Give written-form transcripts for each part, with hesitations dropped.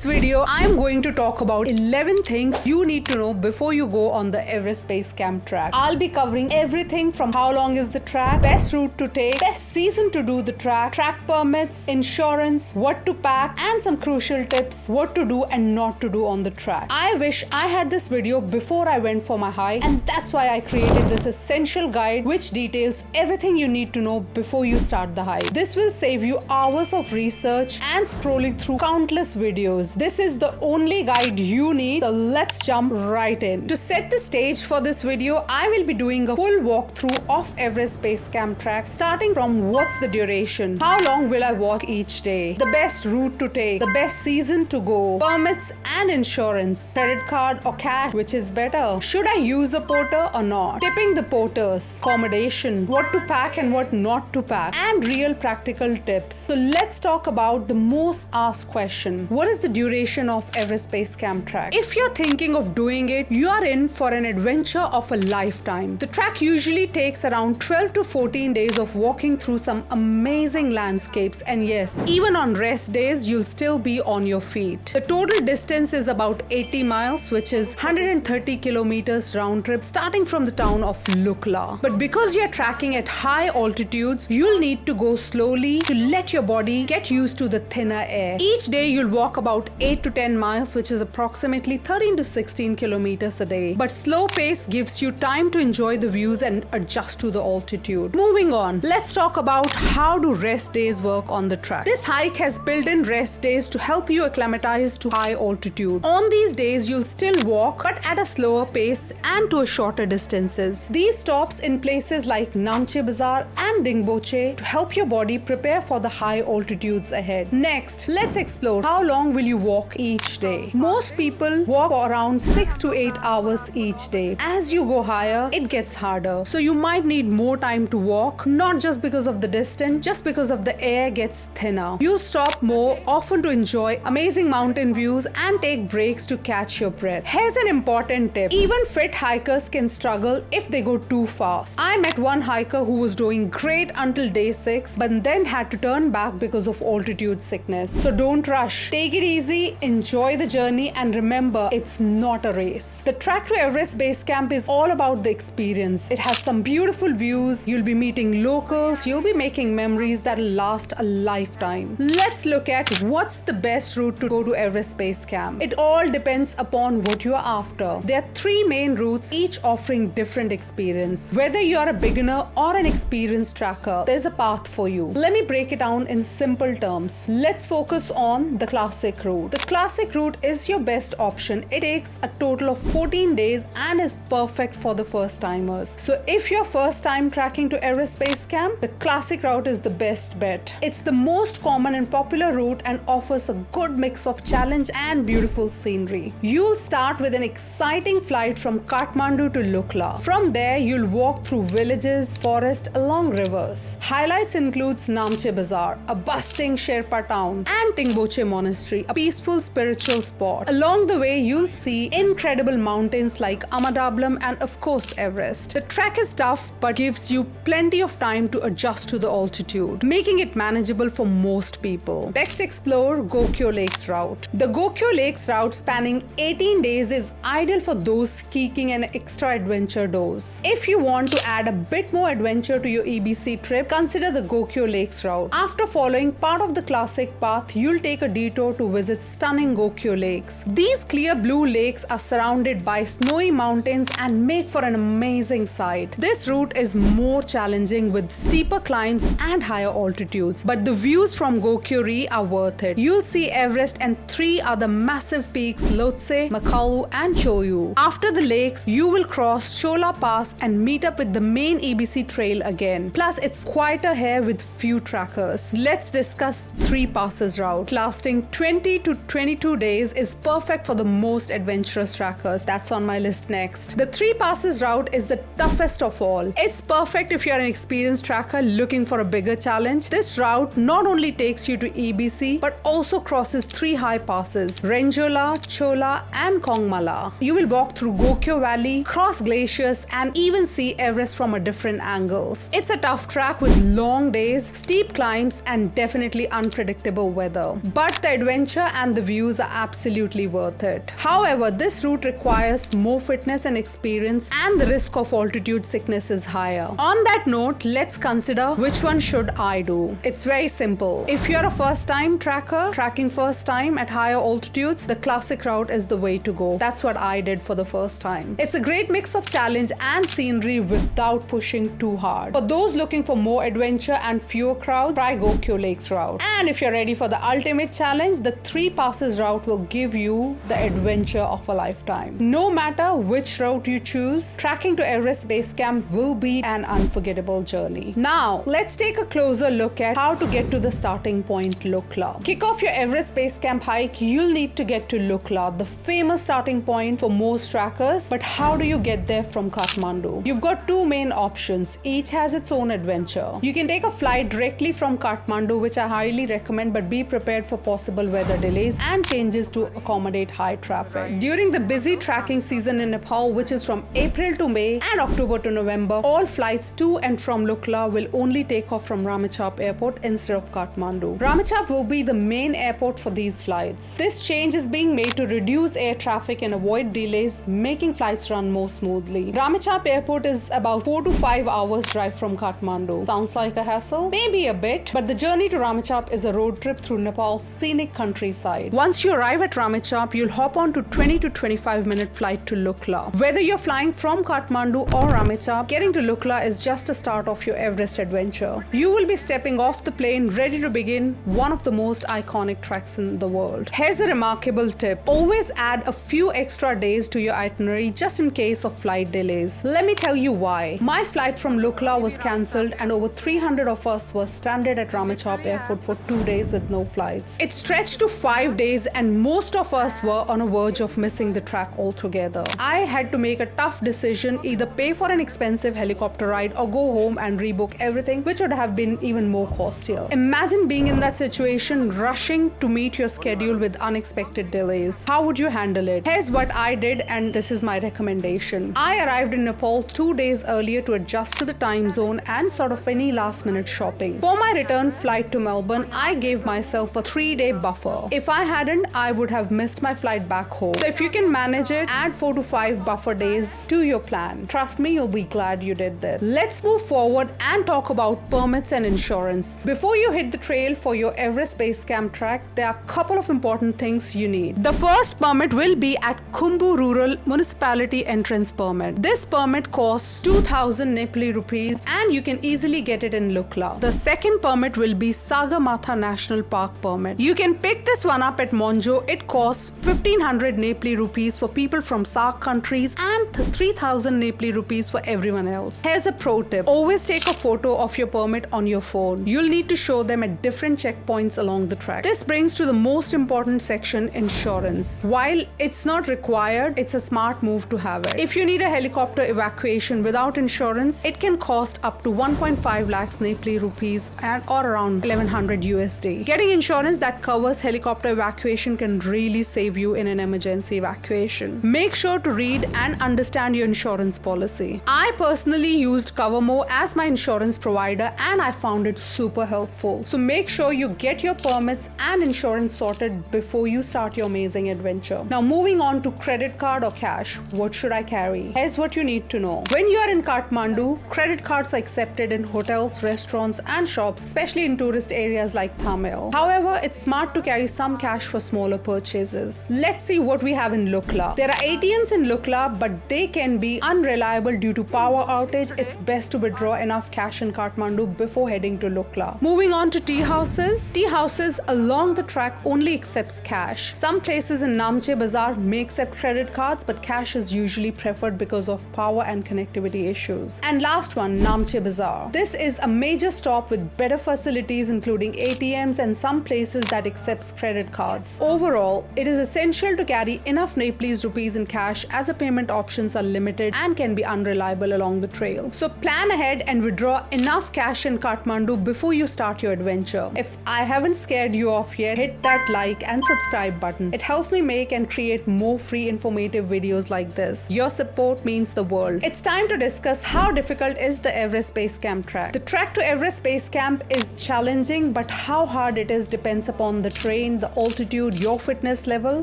this video, I'm going to talk about 11 things you need to know before you go on the Everest Base Camp track. I'll be covering everything from how long is the track, best route to take, best season to do the track permits, insurance, what to pack, and some crucial tips what to do and not to do on the track. I wish I had this video before I went for my hike, and that's why I created this essential guide which details everything you need to know before you start the hike. This will save you hours of research and scrolling through countless videos. This is the only guide you need, so let's jump right in. To set the stage for this video, I will be doing a full walkthrough of Everest Base Camp track, starting from what's the duration, how long will I walk each day, the best route to take, the best season to go, permits and insurance, credit card or cash, which is better, should I use a porter or not, tipping the porters, accommodation, what to pack and what not to pack, and real practical tips. So let's talk about the most asked question. What is the duration of Everest Base Camp track? If you're thinking of doing it, you are in for an adventure of a lifetime. The track usually takes around 12 to 14 days of walking through some amazing landscapes, and yes, even on rest days, you'll still be on your feet. The total distance is about 80 miles, which is 130 kilometers round trip, starting from the town of Lukla. But because you're tracking at high altitudes, you'll need to go slowly to let your body get used to the thinner air. Each day you'll walk about 8 to 10 miles, which is approximately 13 to 16 kilometers a day. But slow pace gives you time to enjoy the views and adjust to the altitude. Moving on, let's talk about how do rest days work on the track. This hike has built-in rest days to help you acclimatize to high altitude. On these days, you'll still walk, but at a slower pace and to a shorter distances. These stops in places like Namche Bazaar and Dingboche to help your body prepare for the high altitudes ahead. Next, let's explore how long will you walk each day. Most people walk for around 6 to 8 hours each day. As you go higher, it gets harder. So you might need more time to walk, not just because of the distance, just because of the air gets thinner. You'll stop more often to enjoy amazing mountain views and take breaks to catch your breath. Here's an important tip. Even fit hikers can struggle if they go too fast. I met one hiker who was doing great until day 6, but then had to turn back because of altitude sickness. So don't rush. Take it easy, enjoy the journey, and remember, it's not a race. The track to Everest Base Camp is all about the experience. It has some beautiful views, you'll be meeting locals, you'll be making memories that'll last a lifetime. Let's look at what's the best route to go to Everest Base Camp. It all depends upon what you are after. There are 3 main routes, each offering different experience. Whether you are a beginner or an experienced tracker, there's a path for you. Let me break it down in simple terms. Let's focus on the classic route. The classic route is your best option. It takes a total of 14 days and is perfect for the first timers. So if you're first time tracking to Everest Base Camp, the classic route is the best bet. It's the most common and popular route and offers a good mix of challenge and beautiful scenery. You'll start with an exciting flight from Kathmandu to Lukla. From there, you'll walk through villages, forest, along rivers. Highlights includes Namche Bazaar, a bustling Sherpa town, and Dingboche Monastery, a peaceful spiritual spot. Along the way, you'll see incredible mountains like Amadablam and of course Everest. The track is tough but gives you plenty of time to adjust to the altitude, making it manageable for most people. Next, explore Gokyo Lakes route. The Gokyo Lakes route, spanning 18 days, is ideal for those seeking an extra adventure dose. If you want to add a bit more adventure to your EBC trip, consider the Gokyo Lakes route. After following part of the classic path, you'll take a detour to visit stunning Gokyo Lakes. These clear blue lakes are surrounded by snowy mountains and make for an amazing sight. This route is more challenging with steeper climbs and higher altitudes, but the views from Gokyo are worth it. You'll see Everest and 3 other massive peaks, Lhotse, Makalu and Choyu. After the lakes, you will cross Chola Pass and meet up with the main EBC trail again. Plus, it's quieter here with few trackers. Let's discuss 3 passes route. Lasting 20 to 22 days is perfect for the most adventurous trackers. That's on my list next. The 3 passes route is the toughest of all. It's perfect if you're an experienced tracker looking for a bigger challenge. This route not only takes you to EBC but also crosses 3 high passes, Renjola, Chola and Kongmala. You will walk through Gokyo Valley, cross glaciers and even see Everest from a different angles. It's a tough track with long days, steep climbs and definitely unpredictable weather. But the adventure adventure and the views are absolutely worth it. However, this route requires more fitness and experience, and the risk of altitude sickness is higher. On that note, let's consider which one should I do. It's very simple. If you're a first-time tracker, tracking first time at higher altitudes, the classic route is the way to go. That's what I did for the first time. It's a great mix of challenge and scenery without pushing too hard. For those looking for more adventure and fewer crowds, try Gokyo Lakes route. And if you're ready for the ultimate challenge, the 3 passes route will give you the adventure of a lifetime. No matter which route you choose, tracking to Everest Base Camp will be an unforgettable journey. Now, let's take a closer look at how to get to the starting point, Lukla. Kick off your Everest Base Camp hike, you'll need to get to Lukla, the famous starting point for most trackers. But how do you get there from Kathmandu? You've got 2 main options. Each has its own adventure. You can take a flight directly from Kathmandu, which I highly recommend, but be prepared for possible weather delays and changes to accommodate high traffic. During the busy tracking season in Nepal, which is from April to May and October to November, all flights to and from Lukla will only take off from Ramechhap Airport instead of Kathmandu. Ramechhap will be the main airport for these flights. This change is being made to reduce air traffic and avoid delays, making flights run more smoothly. Ramechhap Airport is about 4 to 5 hours drive from Kathmandu. Sounds like a hassle? Maybe a bit, but the journey to Ramechhap is a road trip through Nepal's scenic countryside. Once you arrive at Ramechhap, you'll hop on to 20 to 25 minute flight to Lukla. Whether you're flying from Kathmandu or Ramechhap, getting to Lukla is just a start of your Everest adventure. You will be stepping off the plane ready to begin one of the most iconic treks in the world. Here's a remarkable tip. Always add a few extra days to your itinerary just in case of flight delays. Let me tell you why. My flight from Lukla was cancelled and over 300 of us were stranded at Ramechhap Airport for 2 days with no flights. It stretched to 5 days and most of us were on a verge of missing the track altogether. I had to make a tough decision, either pay for an expensive helicopter ride or go home and rebook everything, which would have been even more costlier. Imagine being in that situation, rushing to meet your schedule with unexpected delays. How would you handle it? Here's what I did, and this is my recommendation. I arrived in Nepal 2 days earlier to adjust to the time zone and sort of any last minute shopping. For my return flight to Melbourne, I gave myself a 3-day buffer. If I hadn't, I would have missed my flight back home. So if you can manage it, add 4 to 5 buffer days to your plan. Trust me, you'll be glad you did that. Let's move forward and talk about permits and insurance. Before you hit the trail for your Everest Base Camp track, there are a couple of important things you need. The first permit will be at Khumbu Rural Municipality Entrance Permit. This permit costs 2,000 Nepali rupees and you can easily get it in Lukla. The second permit will be Sagarmatha National Park permit. You can pick this one up at Monjo. It costs 1,500 Nepali rupees for people from SAARC countries and 3,000 Nepali rupees for everyone else. Here's a pro tip. Always take a photo of your permit on your phone. You'll need to show them at different checkpoints along the track. This brings to the most important section, insurance. While it's not required, it's a smart move to have it. If you need a helicopter evacuation without insurance, it can cost up to 1.5 lakhs Nepali rupees and or around 1100 USD. Getting insurance that covers helicopter evacuation can really save you in an emergency evacuation. Make sure to read and understand your insurance policy. I personally used Covermore as my insurance provider and I found it super helpful. So make sure you get your permits and insurance sorted before you start your amazing adventure. Now moving on to credit card or cash. What should I carry? Here's what you need to know. When you are in Kathmandu, credit cards are accepted in hotels, restaurants and shops, especially in tourist areas like Thamel. However, it's smart to carry some cash for smaller purchases. Let's see what we have in Lukla. There are ATMs in Lukla, but they can be unreliable due to power outage. It's best to withdraw enough cash in Kathmandu before heading to Lukla. Moving on to tea houses. Tea houses along the track only accepts cash. Some places in Namche Bazaar may accept credit cards, but cash is usually preferred because of power and connectivity issues. And last one, Namche Bazaar. This is a major stop with better facilities including ATMs and some places that accepts credit cards. Overall, it is essential to carry enough Nepalese rupees in cash as the payment options are limited and can be unreliable along the trail. So plan ahead and withdraw enough cash in Kathmandu before you start your adventure. If I haven't scared you off yet, hit that like and subscribe button. It helps me make and create more free informative videos like this. Your support means the world. It's time to discuss how difficult is the Everest Base Camp track. The track to Everest Base Camp is challenging, but how hard it is depends upon the terrain, the altitude, your fitness level.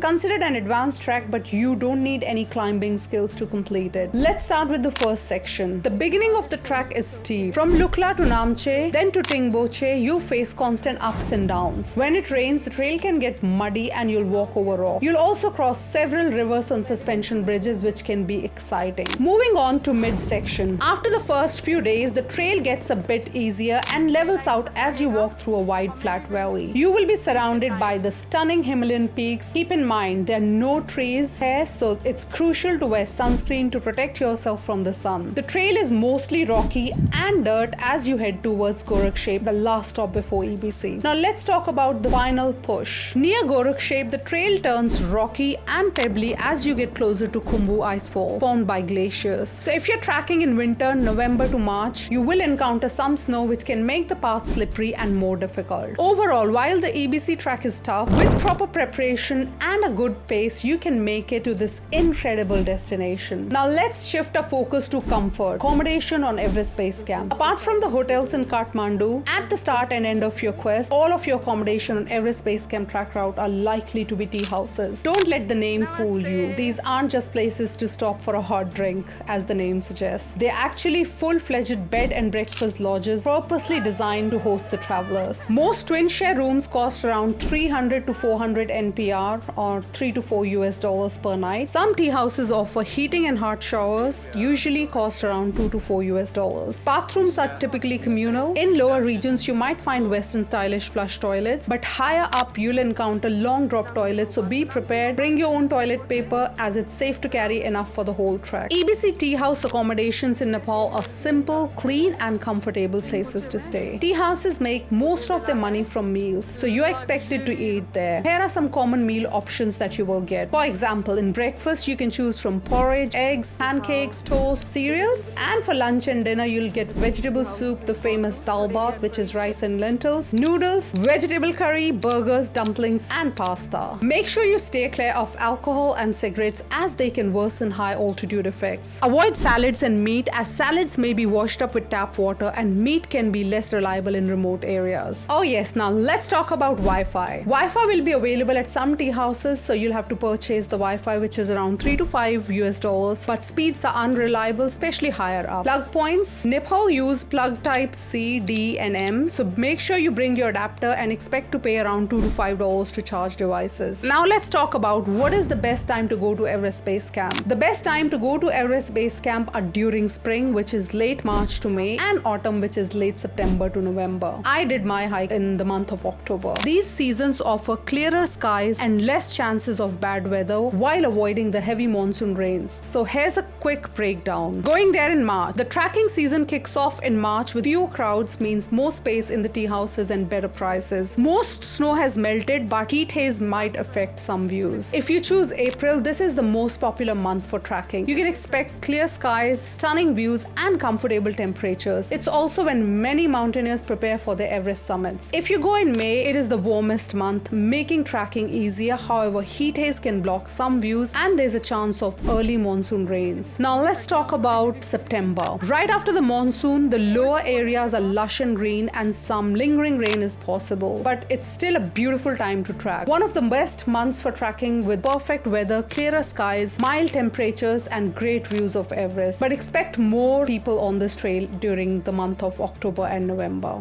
Considered an advanced trek, but you don't need any climbing skills to complete it. Let's start with the first section. The beginning of the trek is steep. From Lukla to Namche, then to Tingboche, you face constant ups and downs. When it rains, the trail can get muddy and you'll walk over rock. You'll also cross several rivers on suspension bridges, which can be exciting. Moving on to mid-section. After the first few days, the trail gets a bit easier and levels out as you walk through a wide flat valley. You will be surrounded by the stunning Himalayan peaks. Keep in mind, there are no trees here, so it's crucial to wear sunscreen to protect yourself from the sun. The trail is mostly rocky and dirt as you head towards Gorakshep, the last stop before EBC. Now let's talk about the final push. Near Gorakshep, the trail turns rocky and pebbly as you get closer to Khumbu Icefall, formed by glaciers. So if you're tracking in winter, November to March, you will encounter some snow which can make the path slippery and more difficult. Overall, while the EBC track is tough, with proper preparation and a good pace, you can make it to this incredible destination. Now let's shift our focus to comfort. Accommodation on Everest Base Camp. Apart from the hotels in Kathmandu, at the start and end of your quest, all of your accommodation on Everest Base Camp track route are likely to be tea houses. Don't let the name fool you. These aren't just places to stop for a hot drink, as the name suggests. They're actually full-fledged bed and breakfast lodges purposely designed to host the travelers. Most twin-share rooms cost around 300 to 400 NPR or $3 to $4 per night. Some tea houses offer heating and hot showers, usually cost around $2 to $4. Bathrooms are typically communal. In lower regions, you might find Western stylish flush toilets, but higher up you'll encounter long drop toilets, so be prepared. Bring your own toilet paper as it's safe to carry enough for the whole trek. EBC tea house accommodations in Nepal are simple, clean and comfortable places to stay. Tea houses make most of their money from meals, so you're expected to eat there. Here are some common meal options that you will get. For example, in breakfast you can choose from porridge, eggs, pancakes, toast, cereals, and for lunch and dinner you'll get vegetable soup, the famous dal bath, which is rice and lentils, noodles, vegetable curry, burgers, dumplings and pasta. Make sure you stay clear of alcohol and cigarettes as they can worsen high altitude effects. Avoid salads and meat, as salads may be washed up with tap water and meat can be less reliable in remote areas. Oh yes, now let's talk about Wi-Fi. Wi-Fi will be available at some tea houses, so you'll have to purchase the Wi-Fi, which is around $3 to $5, but speeds are unreliable, especially higher up. Plug points. Nepal use plug types C, D and M, so make sure you bring your adapter and expect to pay around $2 to $5 to charge devices. Now let's talk about what is the best time to go to Everest Base Camp. The best time to go to Everest Base Camp are during spring, which is late March to May, and autumn, which is late September to November. I did my hike in the month of October. These seasons offer clearer skies and less chances of bad weather while avoiding the heavy monsoon rains. So here's a quick breakdown. Going there in March. The tracking season kicks off in March with fewer crowds, means more space in the tea houses and better prices. Most snow has melted, but heat haze might affect some views. If you choose April, this is the most popular month for tracking. You can expect clear skies, stunning views and comfortable temperatures. It's also when many mountaineers prepare for their Everest summits. If you go in May, it is the warmest month, making tracking easier. However, heat haze can block some views and there's a chance of early monsoon rains. Now let's talk about September. Right after the monsoon, the lower areas are lush and green and some lingering rain is possible, but it's still a beautiful time to track. One of the best months for tracking, with perfect weather, clearer skies, mild temperatures and great views of Everest. But expect more people on this trail during the month of October and November.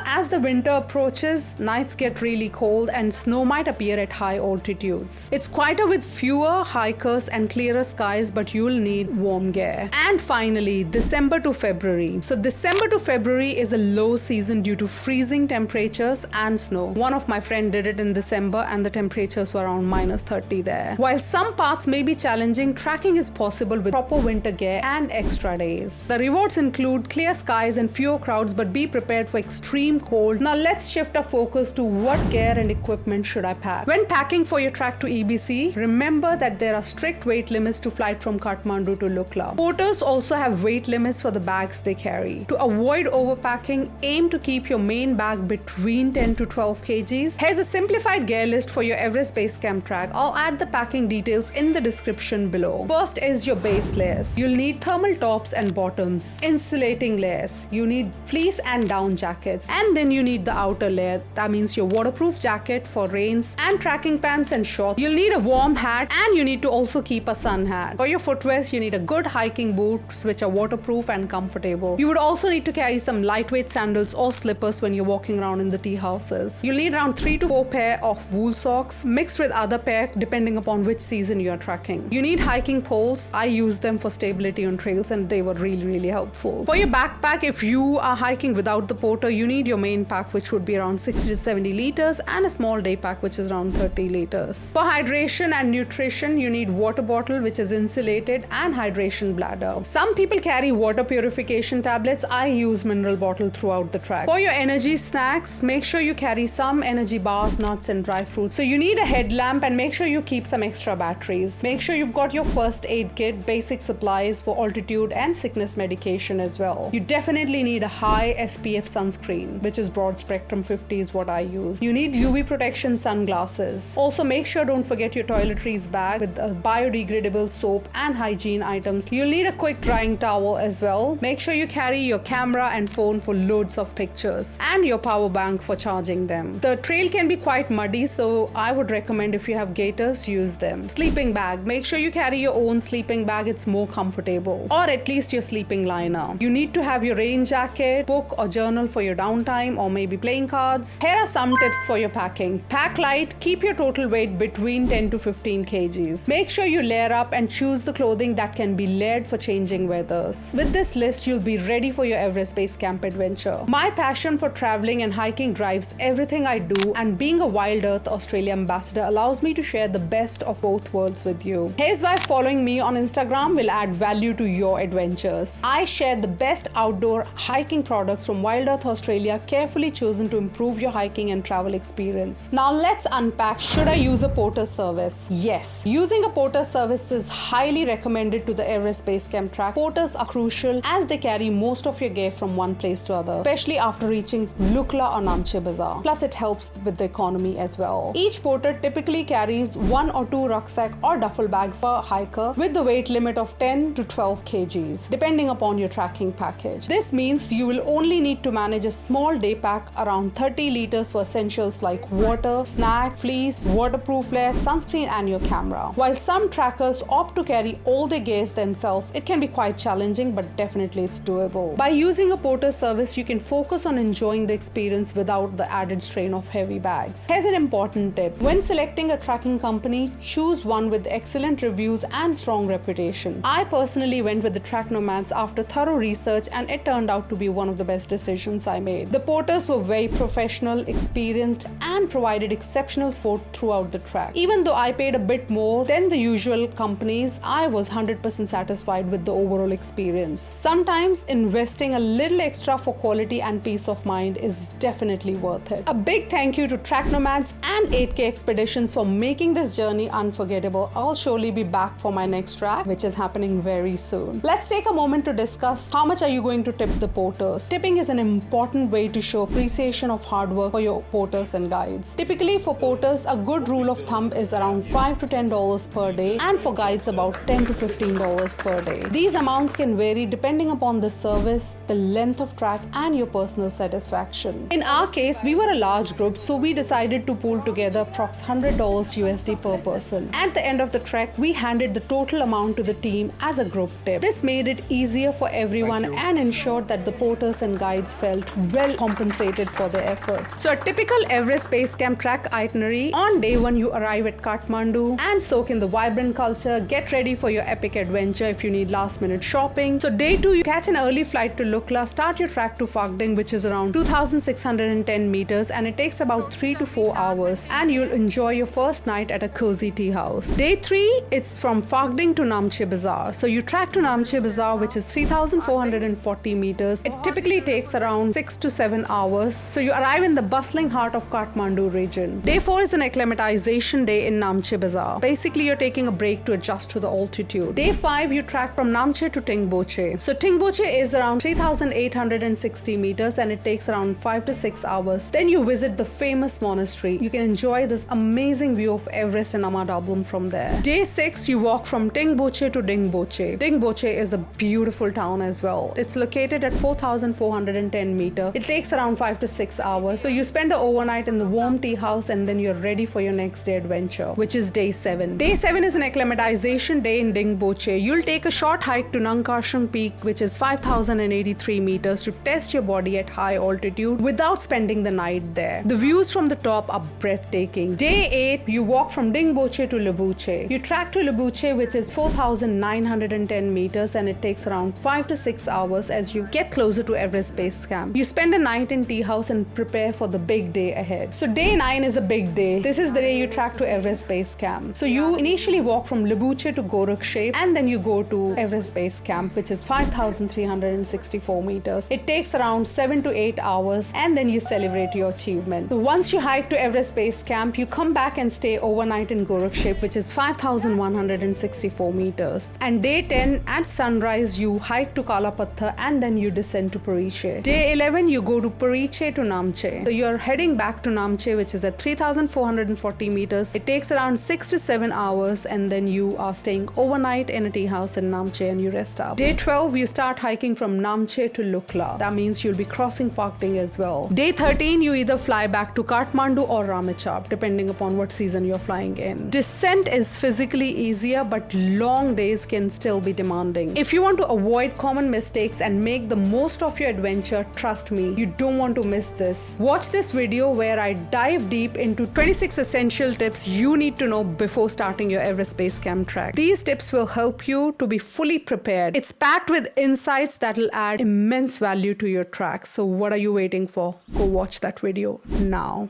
As the winter approaches, nights get really cold and snow might appear at high altitudes. It's quieter with fewer hikers and clearer skies, but you'll need warm gear. And finally, December to February. So December to February is a low season due to freezing temperatures and snow. One of my friends did it in December and the temperatures were around -30 there. While some paths may be challenging, tracking is possible with proper winter gear and extra days. The rewards include clear skies and fewer crowds, but be prepared for extreme cold. Now let's shift our focus to what gear and equipment should I pack. When packing for your trek to EBC, remember that there are strict weight limits to flight from Kathmandu to Lukla. Porters also have weight limits for the bags they carry. To avoid overpacking, aim to keep your main bag between 10 to 12 kgs. Here's a simplified gear list for your Everest Base Camp track. I'll add the packing details in the description below. First is your base layers. You'll need thermal tops and bottoms, insulating layers. You need fleece and down jackets, and then you need the outer layer. That means your waterproof jacket jacket for rains and tracking pants and shorts. You'll need a warm hat and you need to also keep a sun hat. For your footwear, you need a good hiking boots which are waterproof and comfortable. You would also need to carry some lightweight sandals or slippers when you're walking around in the tea houses. You'll need around 3 to 4 pair of wool socks mixed with other pair depending upon which season you're trekking. You need hiking poles. I use them for stability on trails and they were really helpful. For your backpack, if you are hiking without the porter, you need your main pack which would be around 60 to 70 liters and a small day pack which is around 30 liters. For hydration and nutrition, you need water bottle which is insulated and hydration bladder. Some people carry water purification tablets. I use mineral bottle throughout the trek. For your energy snacks, make sure you carry some energy bars, nuts and dry fruits. So you need a headlamp and make sure you keep some extra batteries. Make sure you've got your first aid kit, basic supplies for altitude and sickness medication as well. You definitely need a high SPF sunscreen, which is broad spectrum 50 is what I use. You need UV protection sunglasses. Also make sure don't forget your toiletries bag with a biodegradable soap and hygiene items. You'll need a quick drying towel as well. Make sure you carry your camera and phone for loads of pictures and your power bank for charging them. The trail can be quite muddy, so I would recommend if you have gaiters, use them. Sleeping bag. Make sure you carry your own sleeping bag. It's more comfortable. Or at least your sleeping liner. You need to have your rain jacket, book or journal for your downtime or maybe playing cards. Here are some tips for your packing. Pack light. Keep your total weight between 10 to 15 kgs. Make sure you layer up and choose the clothing that can be layered for changing weathers. With this list, you'll be ready for your Everest Base Camp adventure. My passion for traveling and hiking drives everything I do, and being a Wild Earth Australia ambassador allows me to share the best of both worlds with you. Here's why following me on Instagram will add value to your adventures. I share the best outdoor hiking products from Wild Earth Australia, carefully chosen to improve your hiking and travel experience. Now let's unpack, should I use a porter service? Yes. Using a porter service is highly recommended to the Everest Base Camp track. Porters are crucial as they carry most of your gear from one place to other, especially after reaching Lukla or Namche Bazaar. Plus it helps with the economy as well. Each porter typically carries 1 or 2 rucksack or duffel bags per hiker with the weight limit of 10 to 12 kgs depending upon your tracking package. This means you will only need to manage a small day pack around 30 liters for essentials like water, snack, fleece, waterproof layer, sunscreen and your camera. While some trackers opt to carry all their gears themselves, it can be quite challenging, but definitely it's doable. By using a porter service, you can focus on enjoying the experience without the added strain of heavy bags. Here's an important tip. When selecting a tracking company, choose one with excellent reviews and strong reputation. I personally went with the Track Nomads after thorough research and it turned out to be one of the best decisions I made. The porters were very professional, experienced and provided exceptional support throughout the track. Even though I paid a bit more than the usual companies, I was 100% satisfied with the overall experience. Sometimes investing a little extra for quality and peace of mind is definitely worth it. A big thank you to Track Nomads and 8K Expeditions for making this journey unforgettable. I'll surely be back for my next track, which is happening very soon. Let's take a moment to discuss how much are you going to tip the porters. Tipping is an important way to show appreciation of hard work for your porters and guides. Typically for porters, a good rule of thumb is around $5 to $10 per day, and for guides about $10 to $15 per day. These amounts can vary depending upon the service, the length of track and your personal satisfaction. In our case, we were a large group, so we decided to pool together approx $100 USD per person. At the end of the trek, we handed the total amount to the team as a group tip. This made it easier for everyone and ensured that the porters and guides felt well compensated for their efforts. So a typical Everest Base Camp track itinerary: on day 1 you arrive at Kathmandu and soak in the vibrant culture, get ready for your epic adventure if you need last minute shopping. So day 2 you catch an early flight to Lukla, start your track to Phagding, which is around 2610 meters and it takes about 3 to 4 hours, and you'll enjoy your first night at a cozy tea house. Day 3, it's from Phagding to Namche Bazaar. So you track to Namche Bazaar, which is 3440 meters. It typically takes around 6 to 7 hours. So you arrive in the bustling heart of Kathmandu region. Day 4 is an acclimatization day in Namche Bazaar. Basically, you're taking a break to adjust to the altitude. Day 5, you track from Namche to Tingboche. So Tingboche is around 3860 meters and it takes around 5 to 6 hours. Then you visit the famous monastery. You can enjoy this amazing view of Everest and Amadablam from there. Day 6, you walk from Tingboche to Dingboche. Dingboche is a beautiful town as well. It's located at 4410 meters. It takes around 5 to 6 hours. So you spend an overnight in the warm tea house, and then you're ready for your next day adventure, which is day 7. Day 7 is an acclimatization day in Dingboche. You'll take a short hike to Nangkarshung Peak, which is 5,083 meters, to test your body at high altitude without spending the night there. The views from the top are breathtaking. Day 8, you walk from Dingboche to Lubuche. You track to Lubuche, which is 4,910 meters, and it takes around 5 to 6 hours as you get closer to Everest Base Camp. You spend a night in tea house and prepare for the big day ahead. So day 9 is a big day. This is the day you track to Everest Base Camp. So you initially walk from Lubuche to Gorakhshep, and then you go to Everest Base Camp, which is 5,364 meters. It takes around 7 to 8 hours, and then you celebrate your achievement. So once you hike to Everest Base Camp, you come back and stay overnight in Gorakhshep, which is 5,164 meters. And day 10, at sunrise, you hike to Kalapathar, and then you descend to Pariche. Day 11, you go to Pariche to Namche. So you're heading back to Namche, which is at 3,440 meters. It takes around 6 to 7 hours, and then you are staying overnight in a tea house in Namche and you rest up. Day 12, you start hiking from Namche to Lukla. That means you'll be crossing Phakting as well. Day 13, you either fly back to Kathmandu or Ramechhap, depending upon what season you're flying in. Descent is physically easier, but long days can still be demanding. If you want to avoid common mistakes and make the most of your adventure, trust me, you don't want to miss this. Watch this video where I dive deep into 26 essential tips you need to know before starting your Everest Base Camp trek. These tips will help you to be fully prepared. It's packed with insights that will add immense value to your trek. So what are you waiting for? Go watch that video now.